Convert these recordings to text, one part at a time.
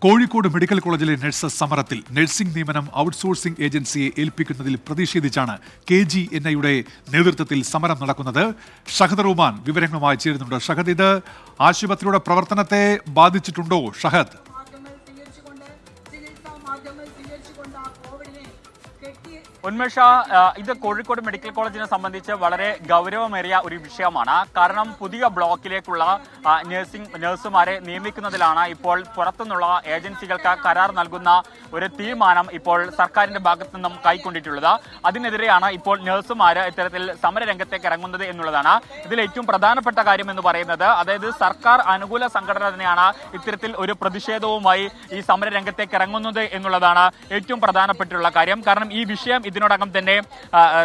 Kozhikode medical കോളേജിലെ nurse സമരത്തിൽ nursing നിയമനം ഔട്ട്സോഴ്സിംഗ് ഏജൻസിയെ ഏൽപ്പിക്കുന്നതിൽ പ്രതിഷേധിച്ചാണ് KGNA-യുടെ നേതൃത്വത്തിൽ സമരം നടക്കുന്നത്. ഷഹദ് റഹ്മാൻ വിവരങ്ങളുമായി ചേരുന്നുണ്ട്. ഷഹദ്, ഇത് ആശുപത്രിയുടെ പ്രവർത്തനത്തെ ബാധിച്ചിട്ടുണ്ടോ? ഷഹദ്, ഉന്മേഷ, ഇത് കോഴിക്കോട് മെഡിക്കൽ കോളേജിനെ സംബന്ധിച്ച് വളരെ ഗൗരവമേറിയ ഒരു വിഷയമാണ്. കാരണം പുതിയ ബ്ലോക്കിലേക്കുള്ള നഴ്സുമാരെ നിയമിക്കുന്നതിലാണ് ഇപ്പോൾ പുറത്തുനിന്നുള്ള ഏജൻസികൾക്ക് കരാർ നൽകുന്ന ഒരു തീരുമാനം ഇപ്പോൾ സർക്കാരിന്റെ ഭാഗത്തു നിന്നും കൈക്കൊണ്ടിട്ടുള്ളത്. അതിനെതിരെയാണ് ഇപ്പോൾ നഴ്സുമാര് ഇത്തരത്തിൽ സമരരംഗത്തേക്ക് ഇറങ്ങുന്നത് എന്നുള്ളതാണ്. ഇതിൽ ഏറ്റവും പ്രധാനപ്പെട്ട കാര്യം എന്ന് പറയുന്നത്, അതായത് സർക്കാർ അനുകൂല സംഘടന തന്നെയാണ് ഇത്തരത്തിൽ ഒരു പ്രതിഷേധവുമായി ഈ സമരരംഗത്തേക്ക് ഇറങ്ങുന്നത് എന്നുള്ളതാണ് ഏറ്റവും പ്രധാനപ്പെട്ടുള്ള കാര്യം. കാരണം ഈ വിഷയം ഇതിനോടകം തന്നെ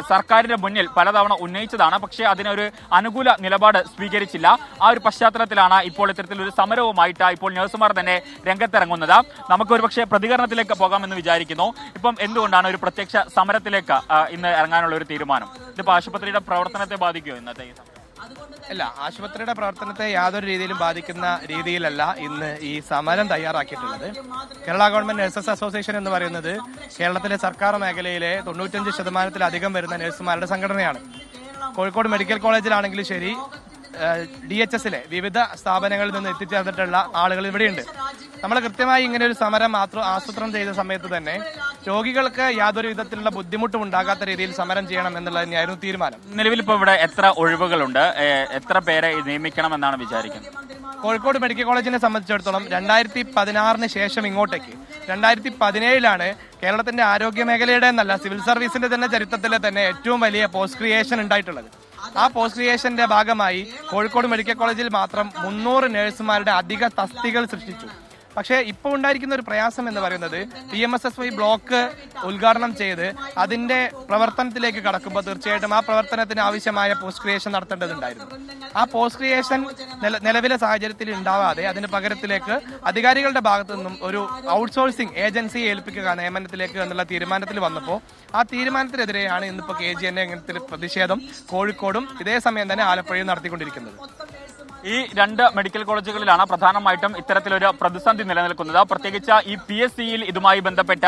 സർക്കാരിന്റെ മുന്നിൽ പലതവണ ഉന്നയിച്ചതാണ്. പക്ഷേ അതിനൊരു അനുകൂല നിലപാട് സ്വീകരിച്ചില്ല. ആ ഒരു പശ്ചാത്തലത്തിലാണ് ഇപ്പോൾ ഇത്തരത്തിലൊരു സമരവുമായിട്ട് ഇപ്പോൾ നഴ്സുമാർ തന്നെ രംഗത്തിറങ്ങുന്നത്. നമുക്ക് ഒരുപക്ഷെ പ്രതികരണത്തിലേക്ക് പോകാമെന്ന് വിചാരിക്കുന്നു. ഇപ്പം എന്തുകൊണ്ടാണ് ഒരു പ്രത്യക്ഷ സമരത്തിലേക്ക് ഇന്ന് ഇറങ്ങാനുള്ള ഒരു തീരുമാനം? ഇതിപ്പോൾ ആശുപത്രിയുടെ പ്രവർത്തനത്തെ ബാധിക്കുമോ ഇന്നത്തെ? അല്ല, ആശുപത്രിയുടെ പ്രവർത്തനത്തെ യാതൊരു രീതിയിലും ബാധിക്കുന്ന രീതിയിലല്ല ഇന്ന് ഈ സമരം തയ്യാറാക്കിയിട്ടുള്ളത്. കേരള ഗവൺമെന്റ് നഴ്സസ് അസോസിയേഷൻ എന്ന് പറയുന്നത് കേരളത്തിലെ സർക്കാർ മേഖലയിലെ 95% വരുന്ന നഴ്സുമാരുടെ സംഘടനയാണ്. കോഴിക്കോട് മെഡിക്കൽ കോളേജിലാണെങ്കിലും ശരി, DHSലെ വിവിധ സ്ഥാപനങ്ങളിൽ നിന്ന് എത്തിച്ചേർന്നിട്ടുള്ള ആളുകൾ ഇവിടെയുണ്ട്. നമ്മൾ കൃത്യമായി ഇങ്ങനെ ഒരു സമരം ആസൂത്രണം ചെയ്ത സമയത്ത് തന്നെ രോഗികൾക്ക് യാതൊരു വിധത്തിലുള്ള ബുദ്ധിമുട്ടും ഉണ്ടാകാത്ത രീതിയിൽ സമരം ചെയ്യണം എന്നുള്ളത് തന്നെയായിരുന്നു തീരുമാനം. നിലവിൽ ഇപ്പോൾ ഇവിടെ എത്ര ഒഴിവുകളുണ്ട്? എത്ര പേരെ നിയമിക്കണം എന്നാണ് വിചാരിക്കുന്നത്? കോഴിക്കോട് മെഡിക്കൽ കോളേജിനെ സംബന്ധിച്ചിടത്തോളം 2016 ശേഷം ഇങ്ങോട്ടേക്ക് 2017 കേരളത്തിന്റെ ആരോഗ്യ മേഖലയുടെ എന്നല്ല, സിവിൽ സർവീസിന്റെ തന്നെ ചരിത്രത്തിലെ തന്നെ ഏറ്റവും വലിയ പോസ്റ്റ് ക്രിയേഷൻ ഉണ്ടായിട്ടുള്ളത്. ആ പോസ്റ്റ് ക്രിയേഷന്റെ ഭാഗമായി കോഴിക്കോട് മെഡിക്കൽ കോളേജിൽ മാത്രം 300 നഴ്സുമാരുടെ അധിക തസ്തികകൾ സൃഷ്ടിച്ചു. പക്ഷേ ഇപ്പോൾ ഉണ്ടായിരിക്കുന്ന ഒരു പ്രയാസം എന്ന് പറയുന്നത്, PMSSY ബ്ലോക്ക് ഉദ്ഘാടനം ചെയ്ത് അതിന്റെ പ്രവർത്തനത്തിലേക്ക് കടക്കുമ്പോൾ തീർച്ചയായിട്ടും ആ പ്രവർത്തനത്തിന് ആവശ്യമായ പോസ്റ്റ് ക്രിയേഷൻ നടത്തേണ്ടതുണ്ടായിരുന്നു. ആ പോസ്റ്റ് ക്രിയേഷൻ നിലവിലെ സാഹചര്യത്തിൽ ഉണ്ടാവാതെ അതിന് പകരത്തിലേക്ക് അധികാരികളുടെ ഭാഗത്തു നിന്നും ഒരു ഔട്ട്സോഴ്സിംഗ് ഏജൻസിയെ ഏൽപ്പിക്കുക നിയമനത്തിലേക്ക് എന്നുള്ള തീരുമാനത്തിൽ വന്നപ്പോൾ ആ തീരുമാനത്തിനെതിരെയാണ് ഇന്നിപ്പോൾ KGNA ഇങ്ങനത്തെ പ്രതിഷേധം കോഴിക്കോടും ഇതേ സമയം തന്നെ ആലപ്പുഴയും നടത്തിക്കൊണ്ടിരിക്കുന്നത്. ഈ രണ്ട് മെഡിക്കൽ കോളേജുകളിലാണ് പ്രധാനമായിട്ടും ഇത്തരത്തിലൊരു പ്രതിസന്ധി നിലനിൽക്കുന്നത്. പ്രത്യേകിച്ച് ഈ PSCയിൽ ഇതുമായി ബന്ധപ്പെട്ട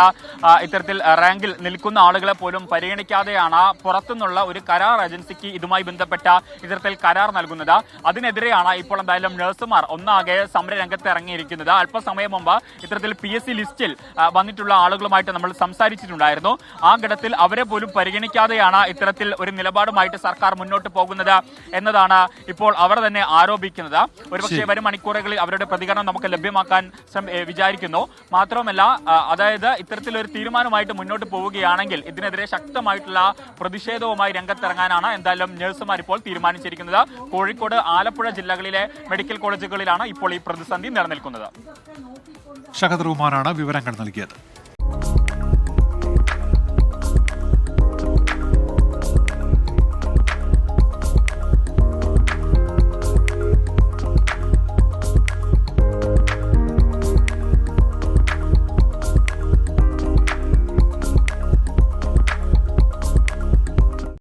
ഇത്തരത്തിൽ റാങ്കിൽ നിൽക്കുന്ന ആളുകളെ പോലും പരിഗണിക്കാതെയാണ് പുറത്തുനിന്നുള്ള ഒരു കരാർ ഏജൻസിക്ക് ഇതുമായി ബന്ധപ്പെട്ട ഇത്തരത്തിൽ കരാർ നൽകുന്നത്. അതിനെതിരെയാണ് ഇപ്പോൾ എന്തായാലും നഴ്സുമാർ ഒന്നാകെ സമരരംഗത്ത് ഇറങ്ങിയിരിക്കുന്നത്. അല്പസമയം മുമ്പ് ഇത്തരത്തിൽ PSC ലിസ്റ്റിൽ വന്നിട്ടുള്ള ആളുകളുമായിട്ട് നമ്മൾ സംസാരിച്ചിട്ടുണ്ടായിരുന്നു. ആ ഘട്ടത്തിൽ അവരെ പോലും പരിഗണിക്കാതെയാണ് ഇത്തരത്തിൽ ഒരു നിലപാടുമായിട്ട് സർക്കാർ മുന്നോട്ട് പോകുന്നത് എന്നതാണ് ഇപ്പോൾ അവർ തന്നെ ആരോപിക്കുന്നത്. ഒരുപക്ഷെ വരും മണിക്കൂറുകളിൽ അവരുടെ പ്രതികരണം നമുക്ക് ലഭ്യമാക്കാൻ വിചാരിക്കുന്നു. മാത്രമല്ല, അതായത് ഇത്തരത്തിലൊരു തീരുമാനമായിട്ട് മുന്നോട്ട് പോവുകയാണെങ്കിൽ ഇതിനെതിരെ ശക്തമായിട്ടുള്ള പ്രതിഷേധവുമായി രംഗത്തിറങ്ങാനാണ് എന്തായാലും നഴ്സുമാർ ഇപ്പോൾ തീരുമാനിച്ചിരിക്കുന്നത്. കോഴിക്കോട്, ആലപ്പുഴ ജില്ലകളിലെ മെഡിക്കൽ കോളേജുകളിലാണ് ഇപ്പോൾ ഈ പ്രതിസന്ധി നിലനിൽക്കുന്നത്. ഷഹദ് റഹ്മാനാണ് വിവരങ്ങൾ നൽകിയത്.